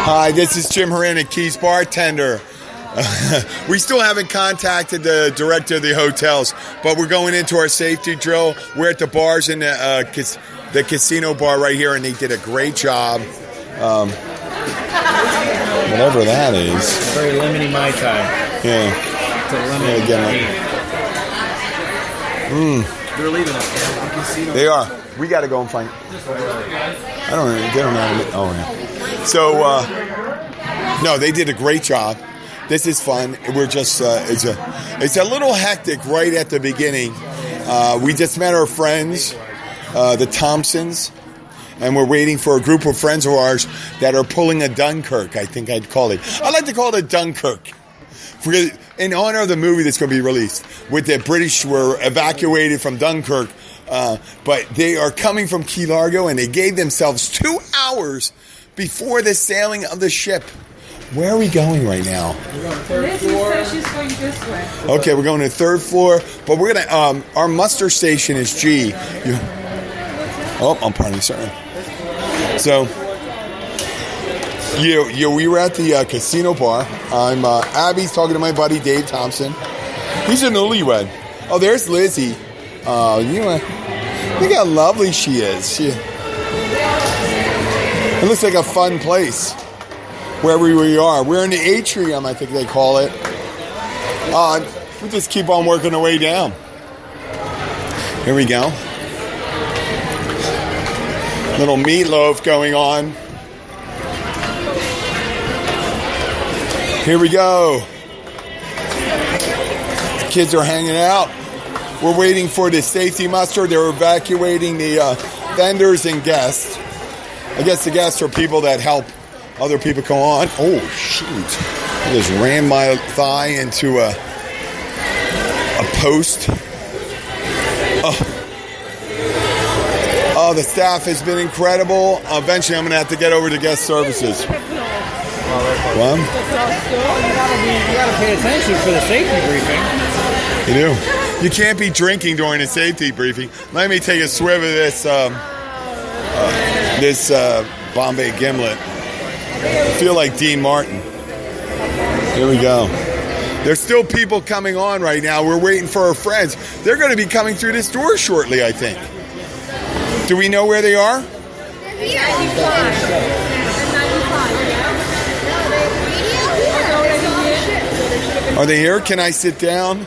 Hi, this is Jim Horan at Keys Bartender. We still haven't contacted the director of the hotels, but we're going into our safety drill. We're at the bars in the casino bar right here, and they did a great job. Whatever that is. Very limiting my time. Yeah. It's a limited They're leaving us. They are. We got to go and find. I don't know. They don't know. Oh, yeah. So, no, they did a great job. This is fun. We're just, it's a little hectic right at the beginning. We just met our friends, the Thompsons, and we're waiting for a group of friends of ours that are pulling a Dunkirk, I think I'd call it. I like to call it a Dunkirk. In honor of the movie that's going to be released, with the British were evacuated from Dunkirk, but they are coming from Key Largo, and they gave themselves 2 hours before the sailing of the ship. Where are we going right now? We're going to third floor. She's going this way. Okay, we're going to the third floor, but we're gonna. Our muster station is G. I'm pardon, sorry. So, we were at the casino bar. I'm Abby's talking to my buddy Dave Thompson. He's a newlywed. Oh, there's Lizzie. Look how lovely she is. It looks like a fun place. Wherever we are. We're in the atrium, I think they call it. We just keep on working our way down. Here we go. Little meatloaf going on. Here we go. The kids are hanging out. We're waiting for the safety muster. They're evacuating the vendors and guests. I guess the guests are people that help other people come on. Oh, shoot. I just ran my thigh into a post. Oh, the staff has been incredible. Eventually, I'm going to have to get over to guest services. What? You got to pay attention for the safety briefing. You do. You can't be drinking during a safety briefing. Let me take a swig of this Bombay Gimlet. I feel like Dean Martin. Here we go. There's still people coming on right now. We're waiting for our friends. They're going to be coming through this door shortly, I think. Do we know where they are? Are they here? Can I sit down?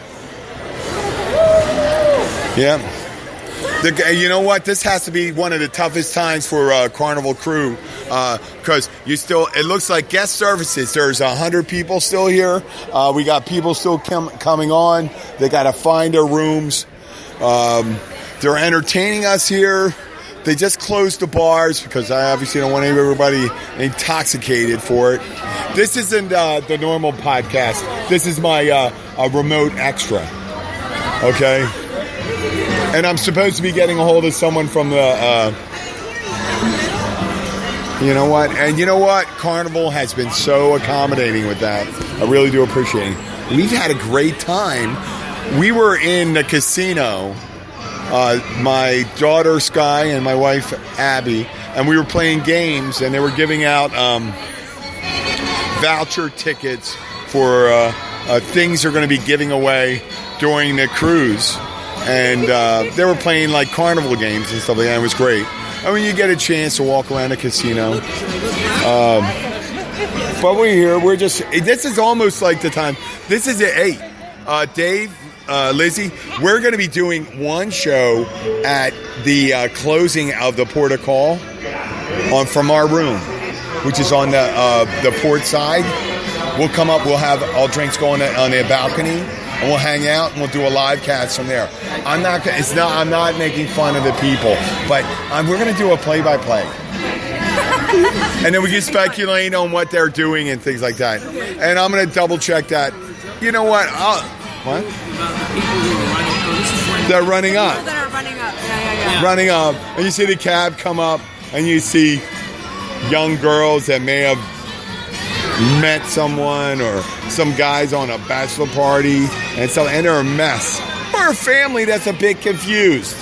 Yeah. You know what? This has to be one of the toughest times for Carnival crew because it looks like guest services. There's 100 people still here. We got people still coming on. They got to find their rooms. They're entertaining us here. They just closed the bars because I obviously don't want everybody intoxicated for it. This isn't the normal podcast. This is my remote extra. Okay? And I'm supposed to be getting a hold of someone from the, you know what? And you know what? Carnival has been so accommodating with that. I really do appreciate it. We've had a great time. We were in the casino, my daughter Sky and my wife Abby, and we were playing games, and they were giving out voucher tickets for things they're going to be giving away during the cruise. And they were playing like carnival games and stuff like that. It was great. I mean, you get a chance to walk around a casino. But we're here. This is almost like the time. This is at 8. Dave, Lizzie, we're going to be doing one show at the closing of the Port of Call from our room, which is on the port side. We'll come up. We'll have all drinks going on the balcony. And we'll hang out and we'll do a live cast from there. I'm not making fun of the people, but we're going to do a play-by-play. And then we can speculate on what they're doing and things like that. And I'm going to double-check that. You know what? What? They're running up. People that are running up. Yeah. Running up. And you see the cab come up, and you see young girls that may have met someone or some guys on a bachelor party and so, and they're a mess. Or a family that's a bit confused.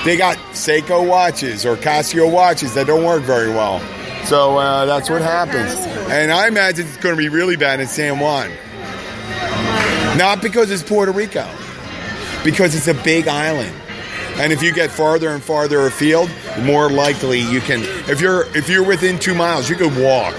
They got Seiko watches or Casio watches that don't work very well. So that's what happens. And I imagine it's going to be really bad in San Juan. Not because it's Puerto Rico, because it's a big island. And if you get farther and farther afield, more likely you can. If you're within 2 miles, you could walk.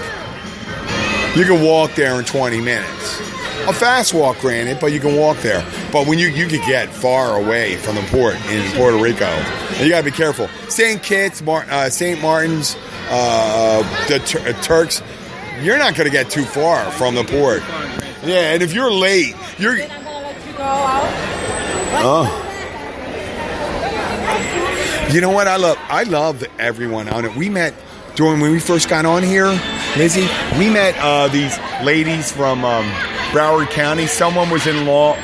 You can walk there in 20 minutes. A fast walk, granted, but you can walk there. But when you could get far away from the port in Puerto Rico, and you gotta be careful. St. Kitts, St. Martin's, the Turks, you're not gonna get too far from the port. Yeah, and if you're late, you're. Oh. You know what I love? I love everyone on it. We met when we first got on here, Lizzie. We met these ladies from Broward County. Someone was in law.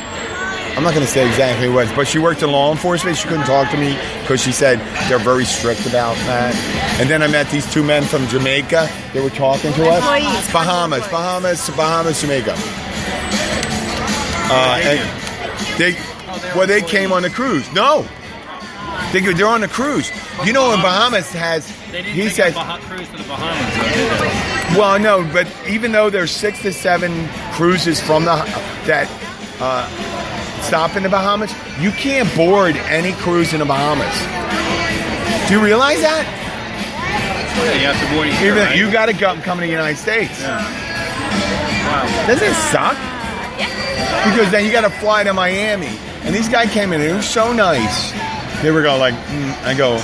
I'm not going to say exactly who it was, but she worked in law enforcement. She couldn't talk to me because she said they're very strict about that. And then I met these two men from Jamaica. They were talking to us. Bahamas, Jamaica. And they came on the cruise. No. They're on the cruise. You know, in Bahamas has. He said. Cruise to the Bahamas. Well, no, but even though there's 6 to 7 cruises from that stop in the Bahamas, you can't board any cruise in the Bahamas. Do you realize that? Yeah, you have to board here, right? You got to come to the United States. Yeah. Wow. Doesn't it suck? Because then you got to fly to Miami, and these guys came in and it was so nice. They were going like, I go,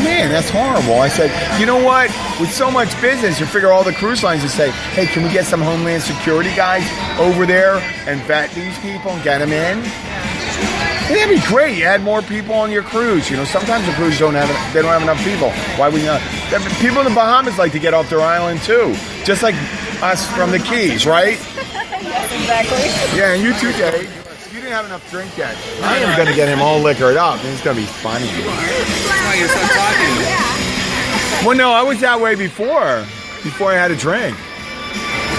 man, that's horrible. I said, you know what? With so much business, you figure all the cruise lines would say, hey, can we get some Homeland Security guys over there and vet these people and get them in? And that'd be great. You add more people on your cruise. You know, sometimes the cruise don't have enough people. Why would you not? People in the Bahamas like to get off their island too, just like us from the Keys, right? Exactly. Yeah, and you too, Dave. You didn't have enough drink yet. I am going to get him all liquored up, and it's going to be funny. Why you start talking? Well, no, I was that way before I had a drink.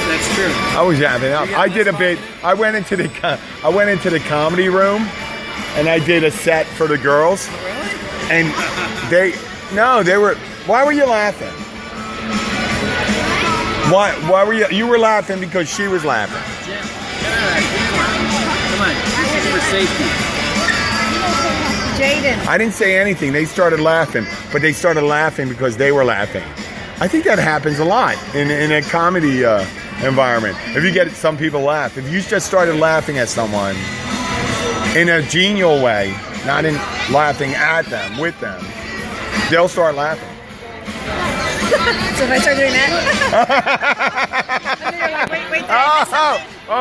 That's true. I was having up. I did a bit. I went into the comedy room, and I did a set for the girls. And they were. Why were you laughing? Why were you? You were laughing because she was laughing. Come on. This is for safety. Jaden. I didn't say anything. They started laughing, but they started laughing because they were laughing. I think that happens a lot in a comedy environment. If you get some people laugh, if you just started laughing at someone in a genial way, not in laughing at them, with them, they'll start laughing. So if I start doing that, and then you're like, wait, did I miss something? Did I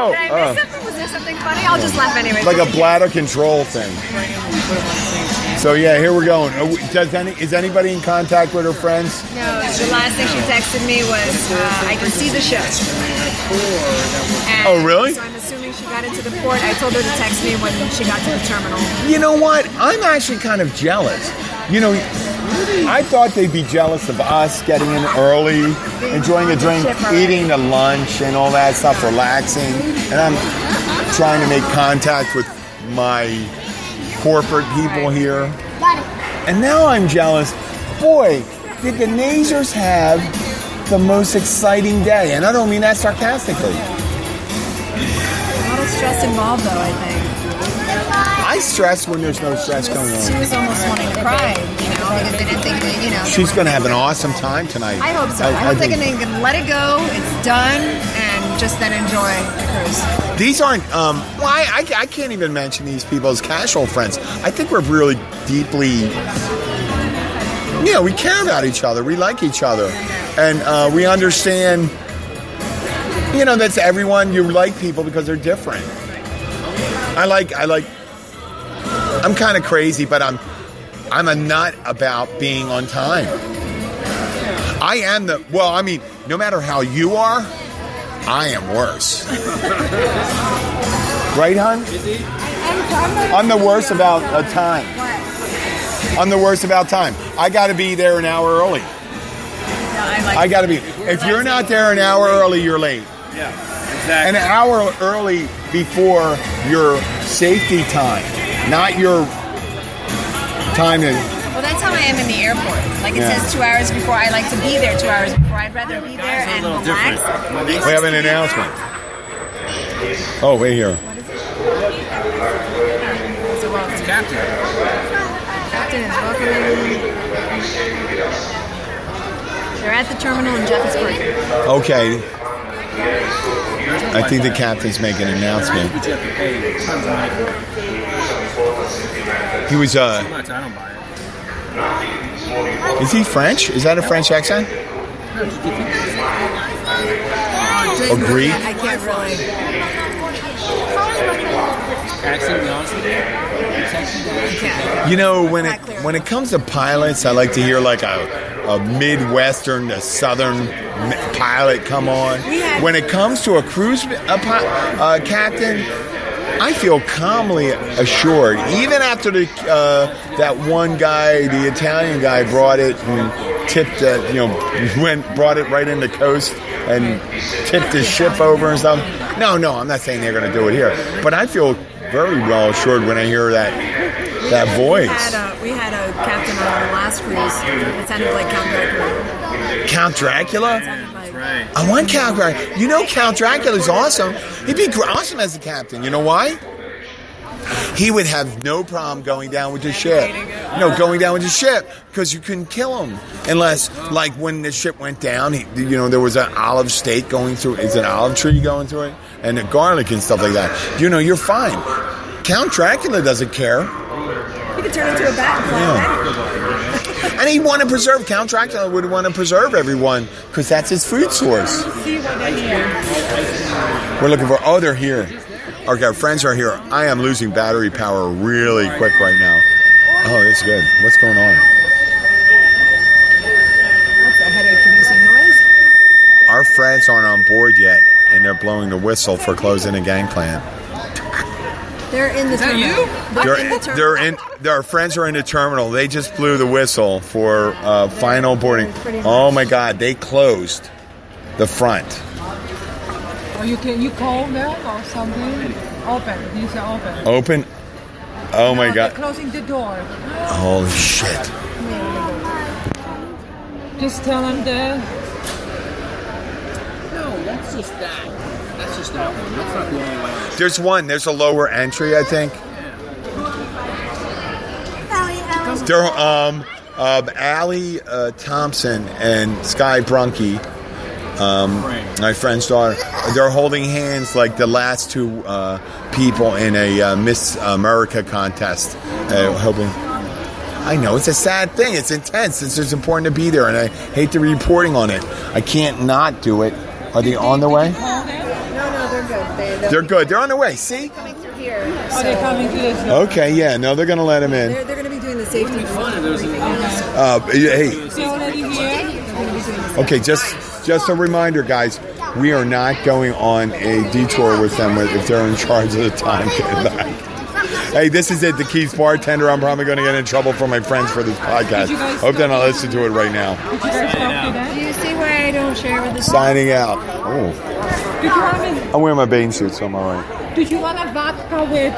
miss something? Was there something funny? I'll just laugh anyway. Like a bladder control thing. So yeah, here we're going. Is anybody in contact with her friends? No, the last thing she texted me was, I can see the ship. And Oh, really? So I'm assuming she got into the port. I told her to text me when she got to the terminal. You know what? I'm actually kind of jealous. You know, I thought they'd be jealous of us getting in early, enjoying a drink, eating the lunch and all that stuff, relaxing. And I'm trying to make contact with my corporate people here. And now I'm jealous. Boy, did the Nazers have the most exciting day. And I don't mean that sarcastically. A lot of stress involved, though, I think. I stress when there's no stress going She on. was almost wanting to cry, because they didn't think that, She's going to have an awesome time tonight. I hope so. I hope they're going to let it go. It's done, and just then enjoy the cruise. These aren't, I can't even mention these people as casual friends. I think we're really deeply, we care about each other. We like each other. And we understand, that's everyone. You like people because they're different. I'm kind of crazy, but I'm a nut about being on time. I am no matter how you are, I am worse. Right, hon? I'm the worst about time. I'm the worst about time. I got to be there an hour early. I got to be. If you're not there an hour early, you're late. Yeah, exactly. An hour early before your safety time, not your time to. Well, Well, that's how I am in the airport. Like it Yeah. says 2 hours before. I like to be there 2 hours before. I'd rather be there and relax. We have an announcement. Oh, wait here. Captain. Captain is welcoming. They're at the terminal in Jeffersburg. Okay. I think the captain's making an announcement. But you have to pay tons of money for it. He was, Too much, I don't buy it. is he French? Is that a French accent? Or Greek? I can't really. Accent, be honest with you. I can't. You know, when it comes to pilots, I like to hear like a Midwestern, a Southern pilot come on. When it comes to a cruise captain, I feel calmly assured. Even after that one guy, the Italian guy, brought it and tipped it, brought it right in the coast and tipped his ship over and stuff. No, I'm not saying they're going to do it here, but I feel very well assured when I hear that voice. We had a captain on our last cruise. It sounded like Count Dracula. Count Dracula? It sounded like, Right. I want Count Dracula. You know, Count Dracula's awesome. He'd be awesome as a captain. You know why? He would have no problem going down with the ship. Going down with the ship because you couldn't kill him unless, like, when the ship went down, there was an olive steak going through. It's an olive tree going through it, and the garlic and stuff like that. You're fine. Count Dracula doesn't care. you could turn into a bat and fly away. And he'd want to preserve, Count Dracula would want to preserve everyone because that's his food source. See what they're here. We're looking for, they're here. Okay, our friends are here. I am losing battery power really quick right now. Oh, that's good. What's going on? That's a headache-producing noise. Our friends aren't on board yet, and they're blowing the whistle for closing the gangplank. They're in the terminal. you? They're in the terminal. Our friends are in the terminal. They just blew the whistle for final boarding. Oh my God, they closed the front. Or you call them or something. Open. You say open. Open. Oh my No, God. they're closing the door. Holy shit. Just tell them the. No, that's just that. That's just that one. That's not the only way. There's one. There's a lower entry, I think. They're Allie Thompson and Sky Brunke, my friend's daughter. They're holding hands like the last two people in a Miss America contest. Hoping. I know it's a sad thing. It's intense. It's just important to be there, and I hate the reporting on it. I can't not do it. Are they on the way? No, they're good. They're good. They're on the way. See? coming through here. Are they coming to this? Okay. Yeah. No, they're gonna let them in. They're going to be doing the safety briefing. Hey. They already here. Okay, just a reminder, guys. We are not going on a detour with them if they're in charge of the time getting back. Hey, this is it, the Keith's Bartender. I'm probably going to get in trouble from my friends for this podcast. Hope they're not listening to it right now. Did you guys talk to them? Do you see why I don't share with the Signing out. Oh, Did you want I'm wearing my bathing suit, so I'm all right. a vodka with